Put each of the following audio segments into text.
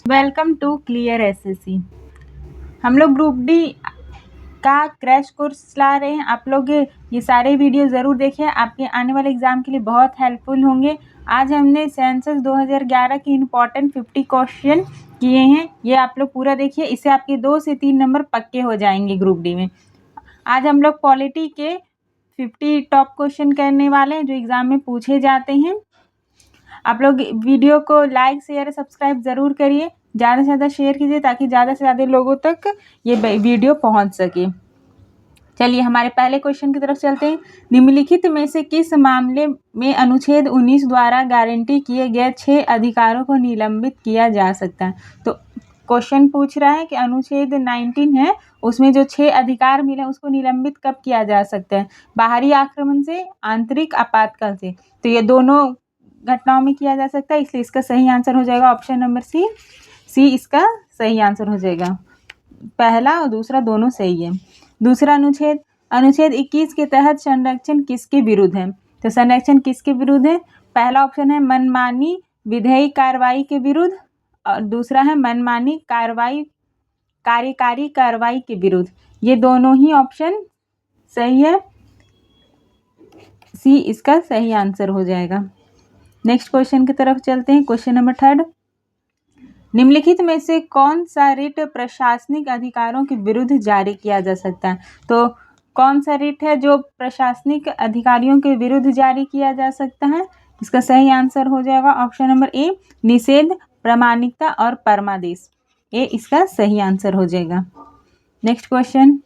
Welcome to clear SSC. हम लोग group D का क्रैश कोर्स ला रहे हैं। आप लोग ये सारे वीडियो ज़रूर देखिए, आपके आने वाले एग्ज़ाम के लिए बहुत हेल्पफुल होंगे। आज हमने सेंसस 2011 की इम्पॉर्टेंट 50 क्वेश्चन किए हैं, ये आप लोग पूरा देखिए। इससे आपके 2 से 3 नंबर पक्के हो जाएंगे ग्रुप डी में। आज हम लोग पॉलिटी के 50 टॉप क्वेश्चन करने वाले हैं जो एग्ज़ाम में पूछे जाते हैं। आप लोग वीडियो को लाइक शेयर सब्सक्राइब ज़रूर करिए, ज़्यादा से ज़्यादा शेयर कीजिए ताकि ज़्यादा से ज़्यादा लोगों तक ये वीडियो पहुंच सके। चलिए हमारे पहले क्वेश्चन की तरफ चलते हैं। निम्नलिखित में से किस मामले में अनुच्छेद 19 द्वारा गारंटी किए गए 6 अधिकारों को निलंबित किया जा सकता है? तो क्वेश्चन पूछ रहा है कि अनुच्छेद 19 है, उसमें जो 6 अधिकार मिले उसको निलंबित कब किया जा सकता है? बाहरी आक्रमण से, आंतरिक आपातकाल से। तो ये दोनों घटनाओं में किया जा सकता है, इसलिए इसका सही आंसर हो जाएगा ऑप्शन नंबर सी इसका सही आंसर हो जाएगा। पहला और दूसरा दोनों सही है। दूसरा अनुच्छेद 21 के तहत संरक्षण किसके विरुद्ध है? तो संरक्षण किसके विरुद्ध है? पहला ऑप्शन है मनमानी विधेयी कार्रवाई के विरुद्ध और दूसरा है मनमानी कार्यकारी कार्रवाई के विरुद्ध। ये दोनों ही ऑप्शन सही है, सी इसका सही आंसर हो जाएगा। नेक्स्ट क्वेश्चन की तरफ चलते हैं। क्वेश्चन नंबर 3, निम्नलिखित में से कौन सा रिट प्रशासनिक अधिकारों के विरुद्ध जारी किया जा सकता है? तो कौन सा रिट है जो प्रशासनिक अधिकारियों के विरुद्ध जारी किया जा सकता है? इसका सही आंसर हो जाएगा ऑप्शन नंबर ए, निषेध, प्रामाणिकता और परमादेश। ए इसका सही आंसर हो जाएगा। नेक्स्ट क्वेश्चन,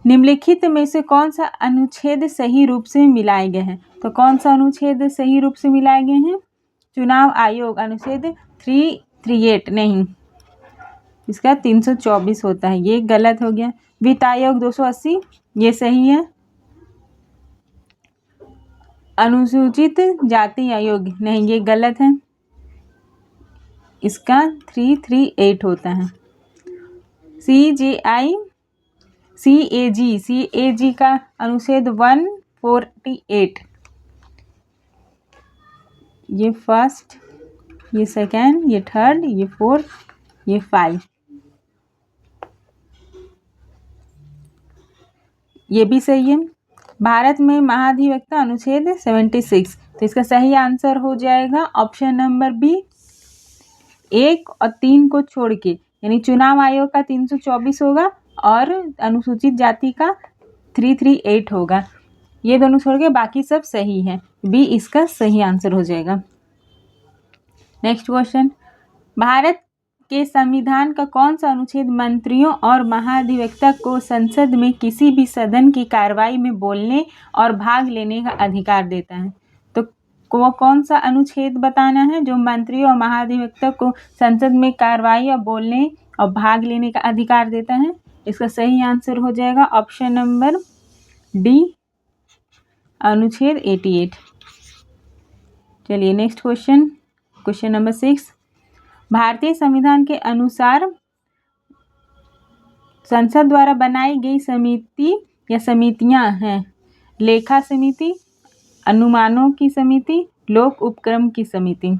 निम्नलिखित में से कौन सा अनुच्छेद सही रूप से मिलाए गए हैं? तो कौन सा अनुच्छेद सही रूप से मिलाए गए हैं? चुनाव आयोग अनुच्छेद 338 नहीं, इसका 324 होता है, ये गलत हो गया। वित्त आयोग 280 ये सही है। अनुसूचित जाति आयोग नहीं, ये गलत है, इसका 338 होता है। CAG का अनुच्छेद 148, ये फर्स्ट, ये सेकेंड, ये थर्ड, ये फोर्थ, ये 5, ये भी सही है। भारत में महाधिवक्ता अनुच्छेद 76, तो इसका सही आंसर हो जाएगा ऑप्शन नंबर बी, 1 और 3 को छोड़ के, यानी चुनाव आयोग का 324 होगा और अनुसूचित जाति का 338 होगा। ये दोनों छोड़ के बाकी सब सही है, बी इसका सही आंसर हो जाएगा। नेक्स्ट क्वेश्चन, भारत के संविधान का कौन सा अनुच्छेद मंत्रियों और महाधिवक्ता को संसद में किसी भी सदन की कार्रवाई में बोलने और भाग लेने का अधिकार देता है? तो वो कौन सा अनुच्छेद बताना है जो मंत्रियों और महाधिवक्ता को संसद में कार्रवाई और बोलने और भाग लेने का अधिकार देता है? इसका सही आंसर हो जाएगा ऑप्शन नंबर डी, अनुच्छेद 88। चलिए नेक्स्ट क्वेश्चन, क्वेश्चन नंबर 6, भारतीय संविधान के अनुसार संसद द्वारा बनाई गई समिति या समितियां हैं लेखा समिति, अनुमानों की समिति, लोक उपक्रम की समिति।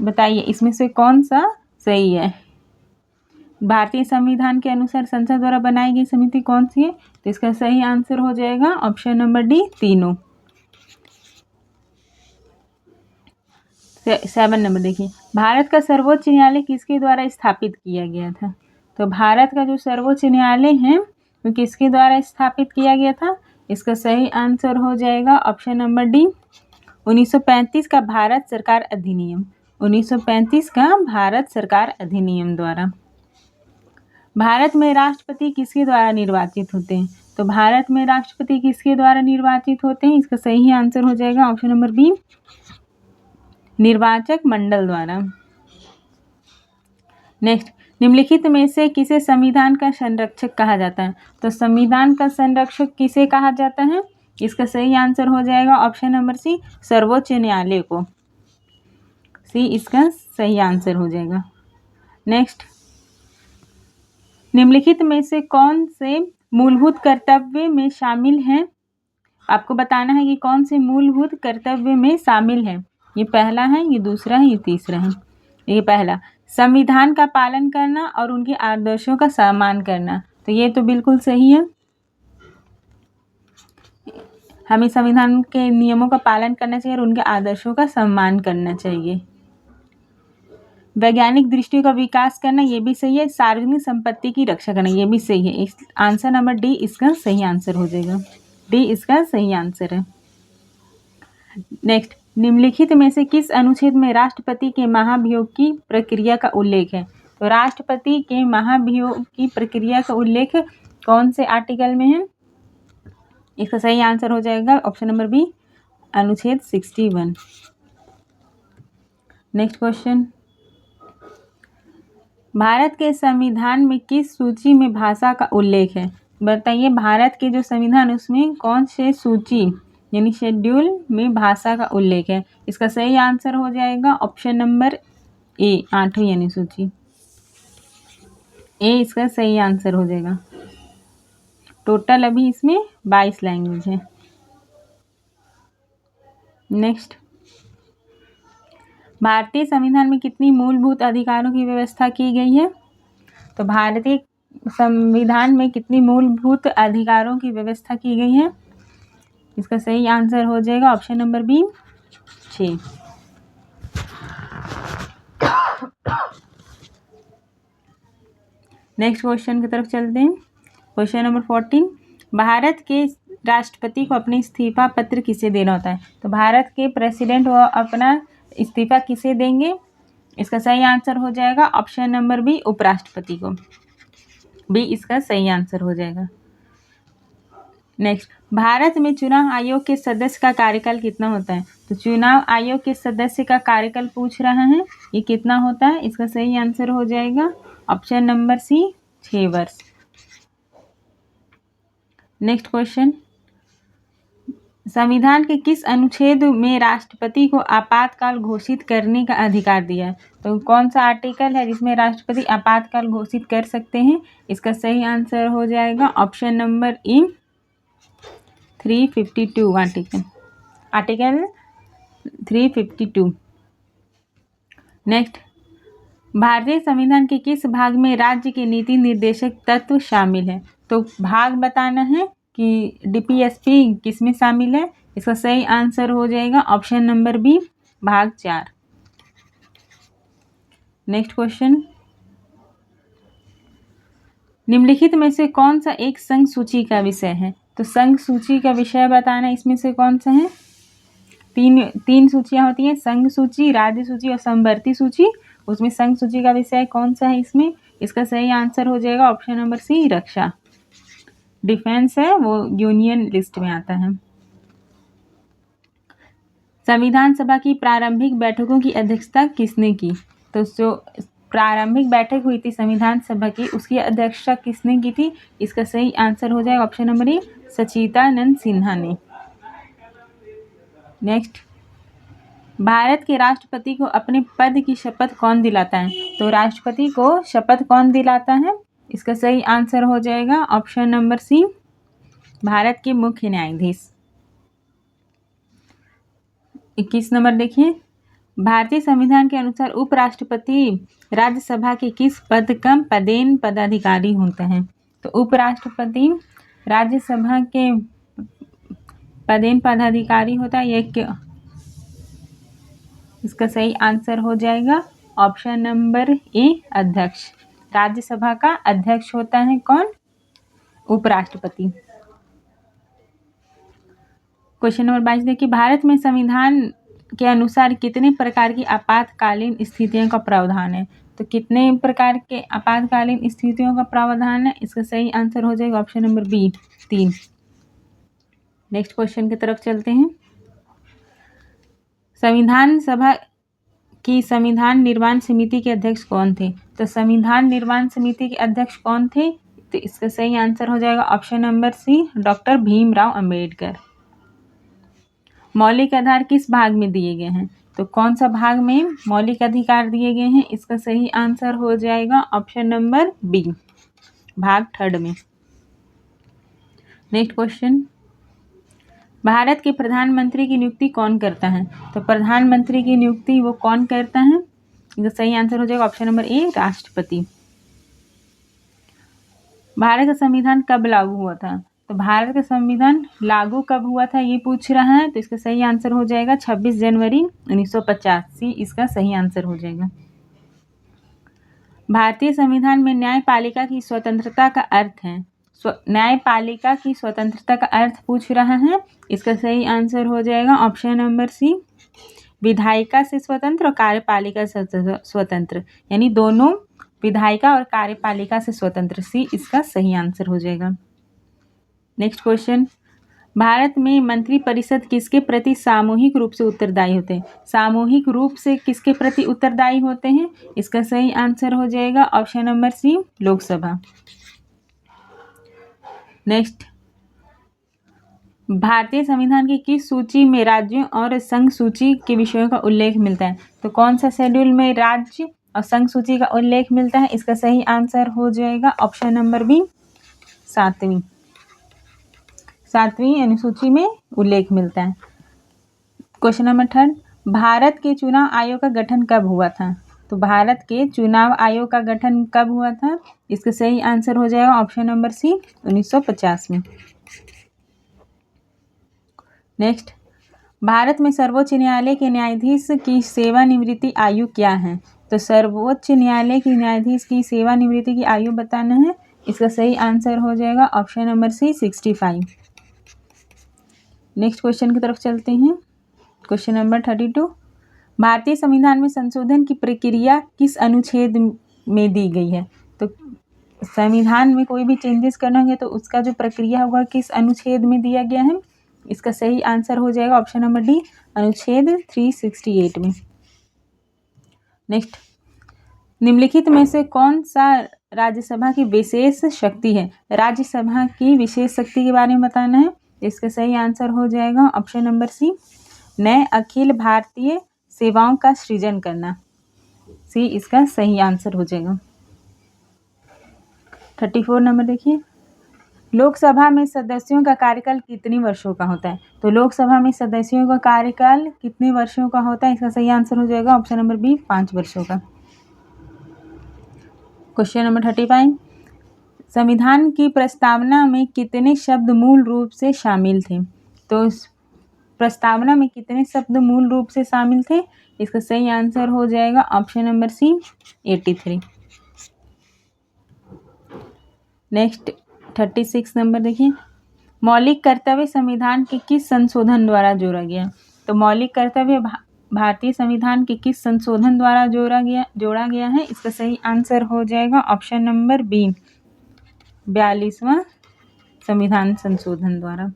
बताइए इसमें से कौन सा सही है? भारतीय संविधान के अनुसार संसद द्वारा बनाई गई समिति कौन सी है? तो इसका सही आंसर हो जाएगा ऑप्शन नंबर डी, तीनों। 7 नंबर देखिए, भारत का सर्वोच्च न्यायालय किसके द्वारा स्थापित किया गया था? तो भारत का जो सर्वोच्च न्यायालय है वो किसके द्वारा स्थापित किया गया था? इसका सही आंसर हो जाएगा ऑप्शन नंबर डी, 1935 का भारत सरकार अधिनियम, 1935 का भारत सरकार अधिनियम द्वारा। भारत में राष्ट्रपति किसके द्वारा निर्वाचित होते हैं? तो भारत में राष्ट्रपति किसके द्वारा निर्वाचित होते हैं? इसका सही आंसर हो जाएगा ऑप्शन नंबर बी, निर्वाचक मंडल द्वारा। नेक्स्ट, निम्नलिखित में से किसे संविधान का संरक्षक कहा जाता है? तो संविधान का संरक्षक किसे कहा जाता है? इसका सही आंसर हो जाएगा ऑप्शन नंबर सी, सर्वोच्च न्यायालय को। सी इसका सही आंसर हो जाएगा। नेक्स्ट, निम्नलिखित में से कौन से मूलभूत कर्तव्य में शामिल हैं? आपको बताना है कि कौन से मूलभूत कर्तव्य में शामिल है। ये पहला है, ये दूसरा है, ये तीसरा है। ये पहला, संविधान का पालन करना और उनके आदर्शों का सम्मान करना, तो ये तो बिल्कुल सही है। हमें संविधान के नियमों का पालन करना चाहिए और उनके आदर्शों का सम्मान करना चाहिए। वैज्ञानिक दृष्टि का विकास करना, ये भी सही है। सार्वजनिक संपत्ति की रक्षा करना, ये भी सही है। आंसर नंबर डी इसका सही आंसर हो जाएगा। डी इसका सही आंसर है। नेक्स्ट, निम्नलिखित में से किस अनुच्छेद में राष्ट्रपति के महाभियोग की प्रक्रिया का उल्लेख है? तो राष्ट्रपति के महाभियोग की प्रक्रिया का उल्लेख कौन से आर्टिकल में है? इसका सही आंसर हो जाएगा ऑप्शन नंबर बी, अनुच्छेद 61। नेक्स्ट क्वेश्चन, भारत के संविधान में किस सूची में भाषा का उल्लेख है? बताइए, भारत के जो संविधान उसमें कौन से सूची यानी शेड्यूल में भाषा का उल्लेख है? इसका सही आंसर हो जाएगा ऑप्शन नंबर ए, 8वीं यानी सूची। ए इसका सही आंसर हो जाएगा। टोटल अभी इसमें 22 लैंग्वेज है। नेक्स्ट, भारतीय संविधान में कितनी मूलभूत अधिकारों की व्यवस्था की गई है? तो भारतीय संविधान में कितनी मूलभूत अधिकारों की व्यवस्था की गई है? इसका सही आंसर हो जाएगा option number B, 6। Next question की तरफ चलते हैं। क्वेश्चन नंबर 14, भारत के राष्ट्रपति को अपने इस्तीफा पत्र किसे देना होता है? तो भारत के प्रेसिडेंट वो अपना इस्तीफा किसे देंगे? इसका सही आंसर हो जाएगा ऑप्शन नंबर बी, उपराष्ट्रपति को। बी इसका सही आंसर हो जाएगा। नेक्स्ट, भारत में चुनाव आयोग के सदस्य का कार्यकाल कितना होता है? तो चुनाव आयोग के सदस्य का कार्यकाल पूछ रहा है, ये कितना होता है? इसका सही आंसर हो जाएगा ऑप्शन नंबर सी, 6 वर्ष। नेक्स्ट क्वेश्चन, संविधान के किस अनुच्छेद में राष्ट्रपति को आपातकाल घोषित करने का अधिकार दिया है? तो कौन सा आर्टिकल है जिसमें राष्ट्रपति आपातकाल घोषित कर सकते हैं? इसका सही आंसर हो जाएगा ऑप्शन नंबर ई, 352 आर्टिकल 352। नेक्स्ट, भारतीय संविधान के किस भाग में राज्य के नीति निर्देशक तत्व शामिल है? तो भाग बताना है कि डीपीएसपी किस में शामिल है? इसका सही आंसर हो जाएगा ऑप्शन नंबर बी, भाग 4। नेक्स्ट क्वेश्चन, निम्नलिखित में से कौन सा एक संघ सूची का विषय है? तो संघ सूची का विषय बताना, इसमें से कौन सा है? तीन सूचियां होती हैं, संघ सूची, राज्य सूची और समवर्ती सूची। उसमें संघ सूची का विषय कौन सा है इसमें? इसका सही आंसर हो जाएगा ऑप्शन नंबर सी, रक्षा। डिफेंस है वो यूनियन लिस्ट में आता है। संविधान सभा की प्रारंभिक बैठकों की अध्यक्षता किसने की? तो जो प्रारंभिक बैठक हुई थी संविधान सभा की, उसकी अध्यक्षता किसने की थी? इसका सही आंसर हो जाएगा option number A, Sachchidananda Sinha ने। नेक्स्ट, भारत के राष्ट्रपति को अपने पद की शपथ कौन दिलाता है? तो राष्ट्रपति को शपथ कौन दिलाता है? इसका सही आंसर हो जाएगा ऑप्शन नंबर सी, भारत के मुख्य न्यायाधीश। 21 नंबर देखिए, भारतीय संविधान के अनुसार उपराष्ट्रपति राज्यसभा के किस पद का पदेन पदाधिकारी होते हैं? तो उपराष्ट्रपति राज्यसभा के पदेन पदाधिकारी होता है। इसका सही आंसर हो जाएगा ऑप्शन नंबर ए, अध्यक्ष। राज्यसभा का अध्यक्ष होता है कौन? उपराष्ट्रपति। क्वेश्चन नंबर 22 देखिए, भारत में संविधान के अनुसार कितने प्रकार की आपातकालीन स्थितियों का प्रावधान है? तो कितने प्रकार के आपातकालीन स्थितियों का प्रावधान है? इसका सही आंसर हो जाएगा option number B, 3। Next question की तरफ चलते हैं। संविधान सभा की संविधान निर्माण समिति के अध्यक्ष कौन थे? तो संविधान निर्माण समिति के अध्यक्ष कौन थे? तो इसका सही आंसर हो जाएगा option number C, doctor Bhimrao Ambedkar. मौलिक अधिकार किस भाग में दिए गए हैं? तो कौन सा भाग में मौलिक अधिकार दिए गए हैं? इसका सही आंसर हो जाएगा ऑप्शन नंबर बी, भाग 3 में। नेक्स्ट क्वेश्चन, भारत के प्रधानमंत्री की नियुक्ति कौन करता है? तो प्रधानमंत्री की नियुक्ति वो कौन करता है? इसका सही आंसर हो जाएगा ऑप्शन नंबर ए, राष्ट्रपति। भारत का संविधान कब लागू हुआ था? तो भारत का संविधान लागू कब हुआ था ये पूछ रहा है, तो इसका सही आंसर हो जाएगा 26 जनवरी 1950। इसका सही आंसर हो जाएगा। भारतीय संविधान में न्यायपालिका की स्वतंत्रता का अर्थ है। न्यायपालिका की स्वतंत्रता का अर्थ पूछ रहा है, इसका सही आंसर हो जाएगा ऑप्शन नंबर सी, विधायिका से स्वतंत्र और कार्यपालिका से स्वतंत्र, यानी दोनों विधायिका और कार्यपालिका से स्वतंत्र। सी इसका सही आंसर हो जाएगा। नेक्स्ट क्वेश्चन, भारत में मंत्रिपरिषद किसके प्रति सामूहिक रूप से उत्तरदायी होते हैं? सामूहिक रूप से किसके प्रति उत्तरदायी होते हैं? इसका सही आंसर हो जाएगा option number C, Lok Sabha. Next, भारतीय संविधान की किस सूची में राज्यों और संघ सूची के विषयों का उल्लेख मिलता है? तो कौन सा शेड्यूल में राज्य और संघ सूची का उल्लेख मिलता है? इसका सही आंसर हो जाएगा ऑप्शन नंबर बी, 7वीं अनुसूची में उल्लेख मिलता है। क्वेश्चन नंबर 3, भारत के चुनाव आयोग का गठन कब हुआ था? तो भारत के चुनाव आयोग का गठन कब हुआ था? इसका सही आंसर हो जाएगा ऑप्शन नंबर सी, 1950 में। नेक्स्ट, भारत में सर्वोच्च न्यायालय के न्यायाधीश की सेवानिवृत्ति आयु क्या है? तो सर्वोच्च न्यायालय के न्यायाधीश की सेवानिवृत्ति की आयु बताना है, इसका सही आंसर हो जाएगा option number C, 65। Next question की तरफ चलते हैं। क्वेश्चन नंबर 32, भारतीय संविधान में संशोधन की प्रक्रिया किस अनुच्छेद में दी गई है? तो संविधान में कोई भी चेंजेस करना होंगे तो उसका जो प्रक्रिया होगा किस अनुच्छेद में दिया गया है? इसका सही आंसर हो जाएगा ऑप्शन नंबर डी, अनुच्छेद 368 में। नेक्स्ट, निम्नलिखित में से कौन सा राज्यसभा की विशेष शक्ति है? राज्यसभा की विशेष शक्ति के बारे में बताना है, इसका सही आंसर हो जाएगा ऑप्शन नंबर सी, नए अखिल भारतीय सेवाओं का सृजन करना। सी इसका सही आंसर हो जाएगा। 34 नंबर देखिए, लोकसभा में सदस्यों का कार्यकाल कितने वर्षों का होता है? तो लोकसभा में सदस्यों का कार्यकाल कितने वर्षों का होता है? इसका सही आंसर हो जाएगा ऑप्शन नंबर बी, 5 वर्षों का। क्वेश्चन नंबर 35, संविधान की प्रस्तावना में कितने शब्द मूल रूप से शामिल थे? तो प्रस्तावना में कितने शब्द मूल रूप से शामिल थे? इसका सही आंसर हो जाएगा option number C, 83। Next 36 number देखिए, मौलिक कर्तव्य संविधान के किस संशोधन द्वारा जोड़ा गया? तो मौलिक कर्तव्य भारतीय संविधान के किस संशोधन द्वारा जोड़ा गया है? इसका सही आंसर हो जाएगा ऑप्शन नंबर बी, 42वां संविधान संशोधन द्वारा।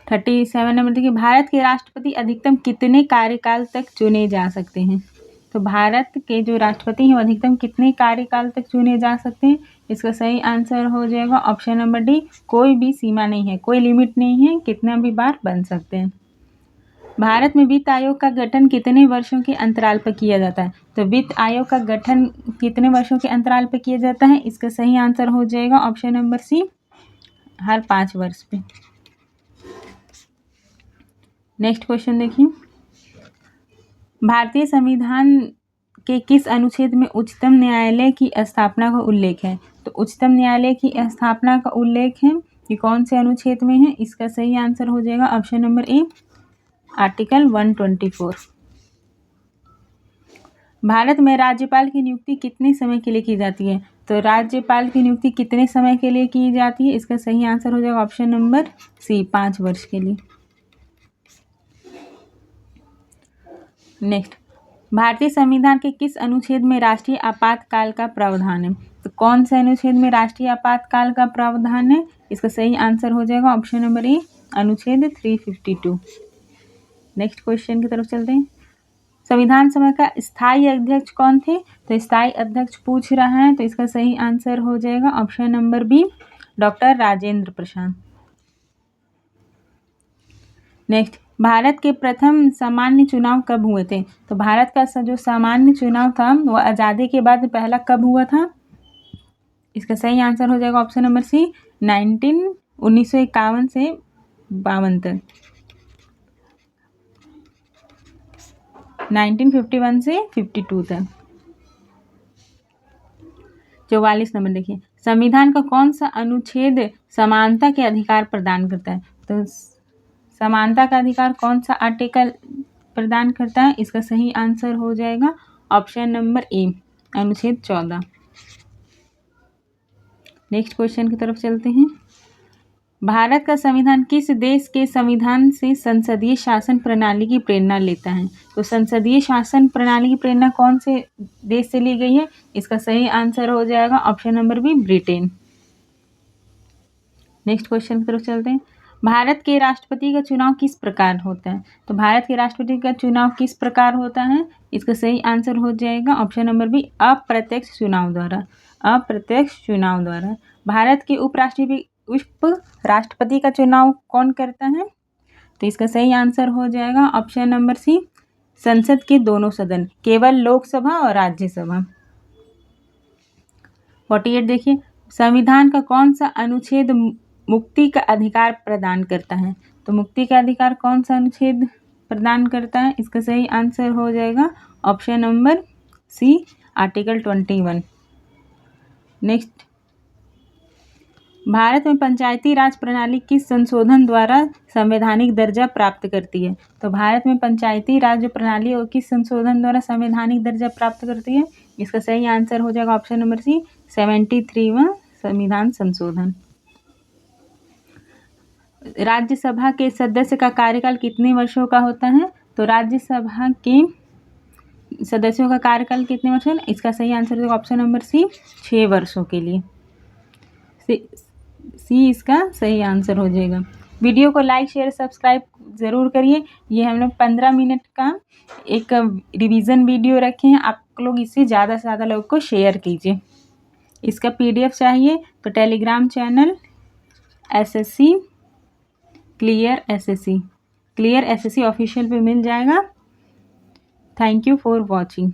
37 नंबर देखिए, भारत के राष्ट्रपति अधिकतम कितने कार्यकाल तक चुने जा सकते हैं? तो भारत के जो राष्ट्रपति हैं वो अधिकतम कितने कार्यकाल तक चुने जा सकते हैं? इसका सही आंसर हो जाएगा ऑप्शन नंबर डी, कोई भी सीमा नहीं है, कोई लिमिट नहीं है, कितना भी बार बन सकते हैं। भारत में वित्त आयोग का गठन कितने वर्षों के अंतराल पर किया जाता है? तो वित्त आयोग का गठन कितने वर्षों के अंतराल पर किया जाता है? इसका सही आंसर हो जाएगा ऑप्शन नंबर सी, हर 5 वर्ष पे। नेक्स्ट क्वेश्चन देखिए, भारतीय संविधान के किस अनुच्छेद में उच्चतम न्यायालय की स्थापना का उल्लेख है? तो उच्चतम न्यायालय की स्थापना का उल्लेख है कि कौन से अनुच्छेद में है? इसका सही आंसर हो जाएगा ऑप्शन नंबर ए, आर्टिकल 124। भारत में राज्यपाल की नियुक्ति कितने समय के लिए की जाती है? तो राज्यपाल की नियुक्ति कितने समय के लिए की जाती है? इसका सही आंसर हो जाएगा ऑप्शन नंबर सी, 5 वर्ष के लिए। नेक्स्ट, भारतीय संविधान के किस अनुच्छेद में राष्ट्रीय आपातकाल का प्रावधान है? तो कौन से अनुच्छेद में राष्ट्रीय आपातकाल का प्रावधान है? इसका सही आंसर हो जाएगा ऑप्शन नंबर ए, अनुच्छेद 352। नेक्स्ट क्वेश्चन की तरफ चलते हैं। संविधान सभा का स्थायी अध्यक्ष कौन थे? तो स्थायी अध्यक्ष पूछ रहा है, तो इसका सही आंसर हो जाएगा option number B, doctor Rajendra Prasad. Next, Bharat के प्रथम सामान्य चुनाव कब हुए थे? तो भारत का जो सामान्य चुनाव था वो आज़ादी के बाद पहला कब हुआ था? इसका सही आंसर हो जाएगा ऑप्शन नंबर सी, 1951 से 52 तक। 1951 से 52 तक। 44 नंबर देखिए, संविधान का कौन सा अनुच्छेद समानता के अधिकार प्रदान करता है? तो समानता का अधिकार कौन सा आर्टिकल प्रदान करता है? इसका सही आंसर हो जाएगा ऑप्शन नंबर ए, अनुच्छेद 14। नेक्स्ट क्वेश्चन की तरफ चलते हैं। भारत का संविधान किस देश के संविधान से संसदीय शासन प्रणाली की प्रेरणा लेता है? तो संसदीय शासन प्रणाली की प्रेरणा कौन से देश से ली गई है? इसका सही आंसर हो जाएगा option number B, Britain. Next question की तरफ चलते हैं। भारत के राष्ट्रपति का चुनाव किस प्रकार होता है? तो भारत के राष्ट्रपति का चुनाव किस प्रकार होता है? इसका सही आंसर हो जाएगा ऑप्शन नंबर बी, अप्रत्यक्ष चुनाव द्वारा। अप्रत्यक्ष चुनाव द्वारा। भारत के उप राष्ट्रपति का चुनाव कौन करता है? तो इसका सही आंसर हो जाएगा ऑप्शन नंबर सी, संसद के दोनों सदन, केवल लोकसभा और राज्यसभा। 48 देखिए, संविधान का कौन सा अनुच्छेद मुक्ति का अधिकार प्रदान करता है? तो मुक्ति का अधिकार कौन सा अनुच्छेद प्रदान करता है? इसका सही आंसर हो जाएगा option number C, article 21। Next, Bharat में पंचायती राज प्रणाली किस संशोधन द्वारा संवैधानिक दर्जा प्राप्त करती है? तो भारत में पंचायती राज प्रणाली और किस संशोधन द्वारा संवैधानिक दर्जा प्राप्त करती है? इसका सही आंसर हो जाएगा ऑप्शन नंबर सी, 73वां संविधान संशोधन। राज्यसभा के सदस्य का कार्यकाल कितने वर्षों का होता है? तो राज्यसभा के सदस्यों का कार्यकाल कितने वर्ष है? इसका सही आंसर होगा ऑप्शन नंबर सी, 6 वर्षों के लिए। सी इसका सही आंसर हो जाएगा। वीडियो को लाइक शेयर सब्सक्राइब ज़रूर करिए। ये हम लोग 15 मिनट का एक रिवीजन वीडियो रखे हैं, आप लोग इसे ज़्यादा से ज़्यादा लोगों को शेयर कीजिए। इसका PDF चाहिए तो Telegram channel SSC clear SSC official पे मिल जाएगा। Thank you for watching.